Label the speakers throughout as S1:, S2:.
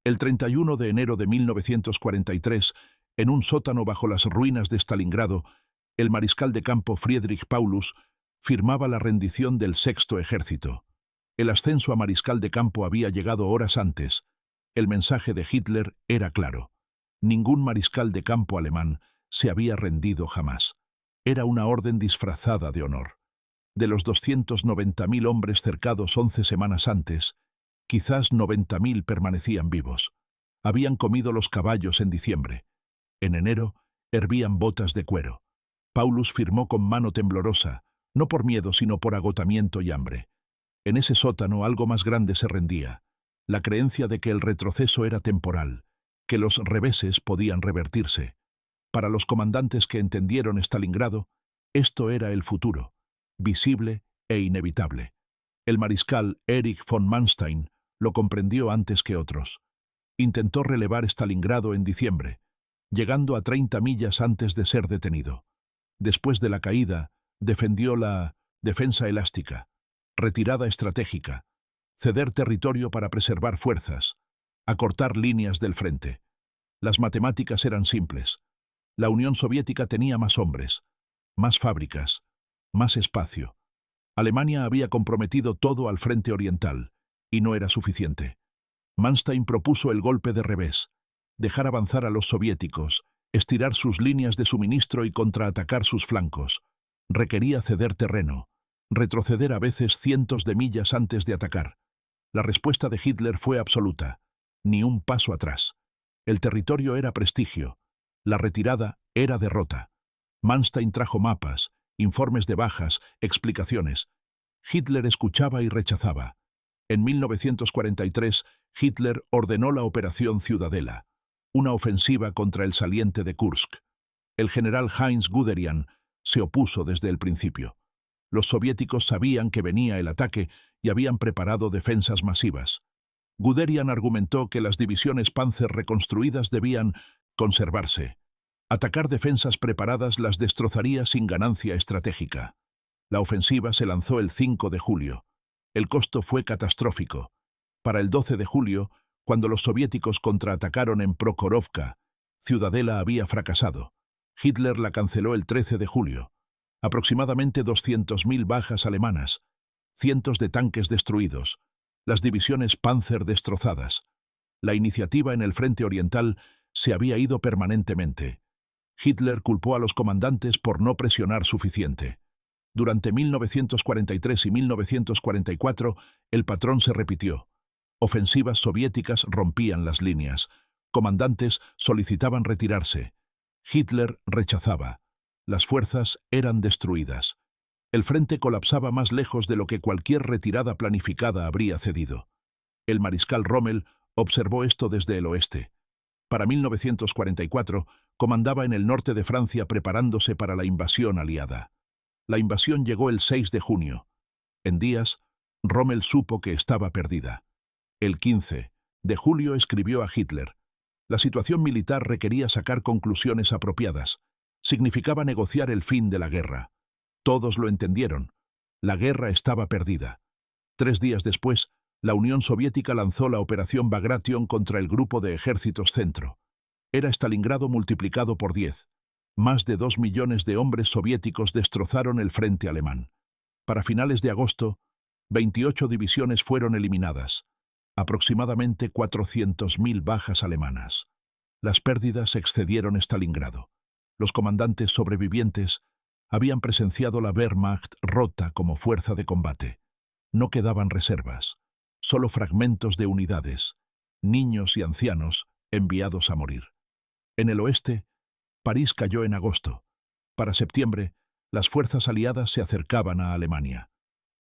S1: El 31 de enero de 1943, en un sótano bajo las ruinas de Stalingrado, el mariscal de campo Friedrich Paulus firmaba la rendición del Sexto Ejército. El ascenso a mariscal de campo había llegado horas antes. El mensaje de Hitler era claro. Ningún mariscal de campo alemán se había rendido jamás. Era una orden disfrazada de honor. De los 290.000 hombres cercados 11 semanas antes, quizás 90.000 permanecían vivos. Habían comido los caballos en diciembre. En enero, hervían botas de cuero. Paulus firmó con mano temblorosa, no por miedo sino por agotamiento y hambre. En ese sótano algo más grande se rendía, la creencia de que el retroceso era temporal, que los reveses podían revertirse. Para los comandantes que entendieron Stalingrado, esto era el futuro, visible e inevitable. El mariscal Erich von Manstein lo comprendió antes que otros. Intentó relevar Stalingrado en diciembre, llegando a 30 millas antes de ser detenido. Después de la caída, defendió la defensa elástica, retirada estratégica, ceder territorio para preservar fuerzas, acortar líneas del frente. Las matemáticas eran simples. La Unión Soviética tenía más hombres, más fábricas, más espacio. Alemania había comprometido todo al frente oriental, y no era suficiente. Manstein propuso el golpe de revés, dejar avanzar a los soviéticos, estirar sus líneas de suministro y contraatacar sus flancos. Requería ceder terreno, retroceder a veces cientos de millas antes de atacar. La respuesta de Hitler fue absoluta, ni un paso atrás. El territorio era prestigio, la retirada era derrota. Manstein trajo mapas, informes de bajas, explicaciones. Hitler escuchaba y rechazaba. En 1943, Hitler ordenó la Operación Ciudadela, una ofensiva contra el saliente de Kursk. El general Heinz Guderian se opuso desde el principio. Los soviéticos sabían que venía el ataque y habían preparado defensas masivas. Guderian argumentó que las divisiones Panzer reconstruidas debían conservarse. Atacar defensas preparadas las destrozaría sin ganancia estratégica. La ofensiva se lanzó el 5 de julio. El costo fue catastrófico. Para el 12 de julio, cuando los soviéticos contraatacaron en Prokhorovka, Ciudadela había fracasado. Hitler la canceló el 13 de julio. Aproximadamente 200.000 bajas alemanas, cientos de tanques destruidos, las divisiones Panzer destrozadas. La iniciativa en el frente oriental se había ido permanentemente. Hitler culpó a los comandantes por no presionar suficiente. Durante 1943 y 1944, el patrón se repitió. Ofensivas soviéticas rompían las líneas. Comandantes solicitaban retirarse. Hitler rechazaba. Las fuerzas eran destruidas. El frente colapsaba más lejos de lo que cualquier retirada planificada habría cedido. El mariscal Rommel observó esto desde el oeste. Para 1944, comandaba en el norte de Francia preparándose para la invasión aliada. La invasión llegó el 6 de junio. En días, Rommel supo que estaba perdida. El 15 de julio escribió a Hitler. La situación militar requería sacar conclusiones apropiadas. Significaba negociar el fin de la guerra. Todos lo entendieron. La guerra estaba perdida. 3 días después, la Unión Soviética lanzó la Operación Bagration contra el Grupo de Ejércitos Centro. Era Stalingrado multiplicado por 10. Más de 2 millones de hombres soviéticos destrozaron el frente alemán. Para finales de agosto, 28 divisiones fueron eliminadas. Aproximadamente 400.000 bajas alemanas. Las pérdidas excedieron Stalingrado. Los comandantes sobrevivientes habían presenciado la Wehrmacht rota como fuerza de combate. No quedaban reservas, solo fragmentos de unidades, niños y ancianos enviados a morir. En el oeste, París cayó en agosto. Para septiembre, las fuerzas aliadas se acercaban a Alemania.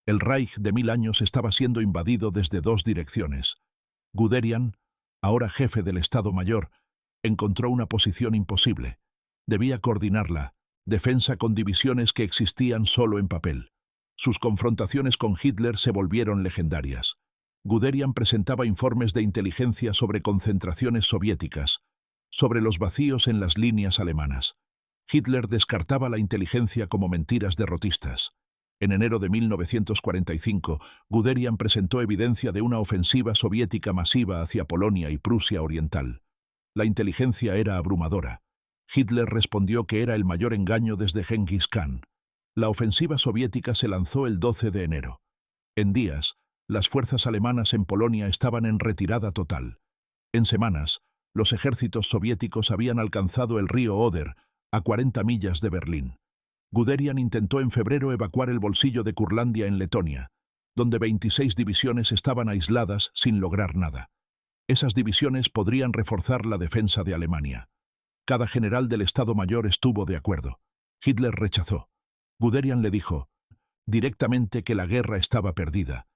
S1: El Reich de 1000 años estaba siendo invadido desde 2 direcciones. Guderian, ahora jefe del Estado Mayor, encontró una posición imposible. Debía coordinarla, defensa con divisiones que existían solo en papel. Sus confrontaciones con Hitler se volvieron legendarias. Guderian presentaba informes de inteligencia sobre concentraciones soviéticas, sobre los vacíos en las líneas alemanas. Hitler descartaba la inteligencia como mentiras derrotistas. En enero de 1945, Guderian presentó evidencia de una ofensiva soviética masiva hacia Polonia y Prusia Oriental. La inteligencia era abrumadora. Hitler respondió que era el mayor engaño desde Genghis Khan. La ofensiva soviética se lanzó el 12 de enero. En días, las fuerzas alemanas en Polonia estaban en retirada total. En semanas, los ejércitos soviéticos habían alcanzado el río Oder, a 40 millas de Berlín. Guderian intentó en febrero evacuar el bolsillo de Curlandia en Letonia, donde 26 divisiones estaban aisladas sin lograr nada. Esas divisiones podrían reforzar la defensa de Alemania. Cada general del Estado Mayor estuvo de acuerdo. Hitler rechazó. Guderian le dijo directamente que la guerra estaba perdida,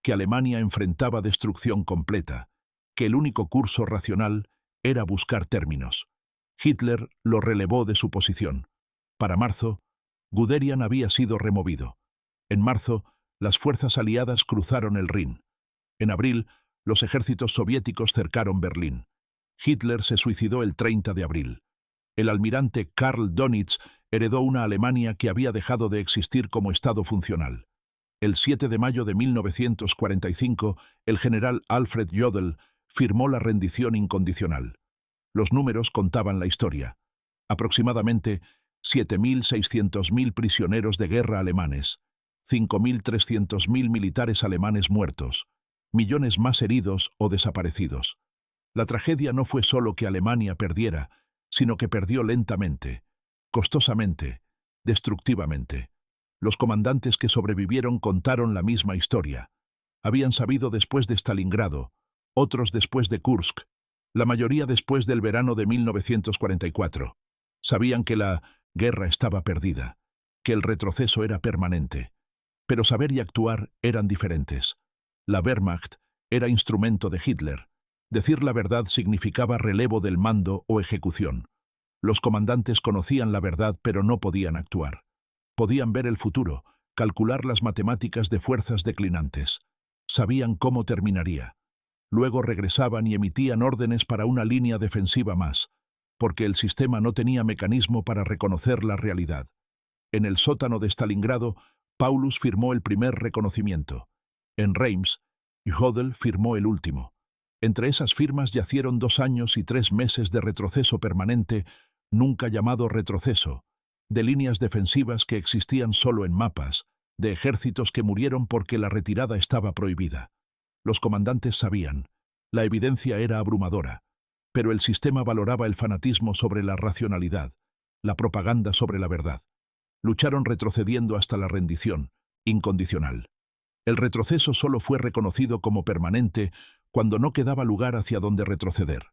S1: que Alemania enfrentaba destrucción completa, que el único curso racional era buscar términos. Hitler lo relevó de su posición. Para marzo, Guderian había sido removido. En marzo, las fuerzas aliadas cruzaron el Rin. En abril, los ejércitos soviéticos cercaron Berlín. Hitler se suicidó el 30 de abril. El almirante Karl Dönitz heredó una Alemania que había dejado de existir como Estado funcional. El 7 de mayo de 1945, el general Alfred Jodl firmó la rendición incondicional. Los números contaban la historia. Aproximadamente 7.600.000 prisioneros de guerra alemanes, 5.300.000 militares alemanes muertos, millones más heridos o desaparecidos. La tragedia no fue solo que Alemania perdiera, sino que perdió lentamente, costosamente, destructivamente. Los comandantes que sobrevivieron contaron la misma historia. Habían sabido después de Stalingrado, otros después de Kursk, la mayoría después del verano de 1944. Sabían que la guerra estaba perdida, que el retroceso era permanente. Pero saber y actuar eran diferentes. La Wehrmacht era instrumento de Hitler. Decir la verdad significaba relevo del mando o ejecución. Los comandantes conocían la verdad pero no podían actuar. Podían ver el futuro, calcular las matemáticas de fuerzas declinantes. Sabían cómo terminaría. Luego regresaban y emitían órdenes para una línea defensiva más, porque el sistema no tenía mecanismo para reconocer la realidad. En el sótano de Stalingrado, Paulus firmó el primer reconocimiento. En Reims, Jodl firmó el último. Entre esas firmas yacieron 2 años y 3 meses de retroceso permanente, nunca llamado retroceso, de líneas defensivas que existían solo en mapas, de ejércitos que murieron porque la retirada estaba prohibida. Los comandantes sabían, la evidencia era abrumadora, pero el sistema valoraba el fanatismo sobre la racionalidad, la propaganda sobre la verdad. Lucharon retrocediendo hasta la rendición, incondicional. El retroceso solo fue reconocido como permanente cuando no quedaba lugar hacia donde retroceder.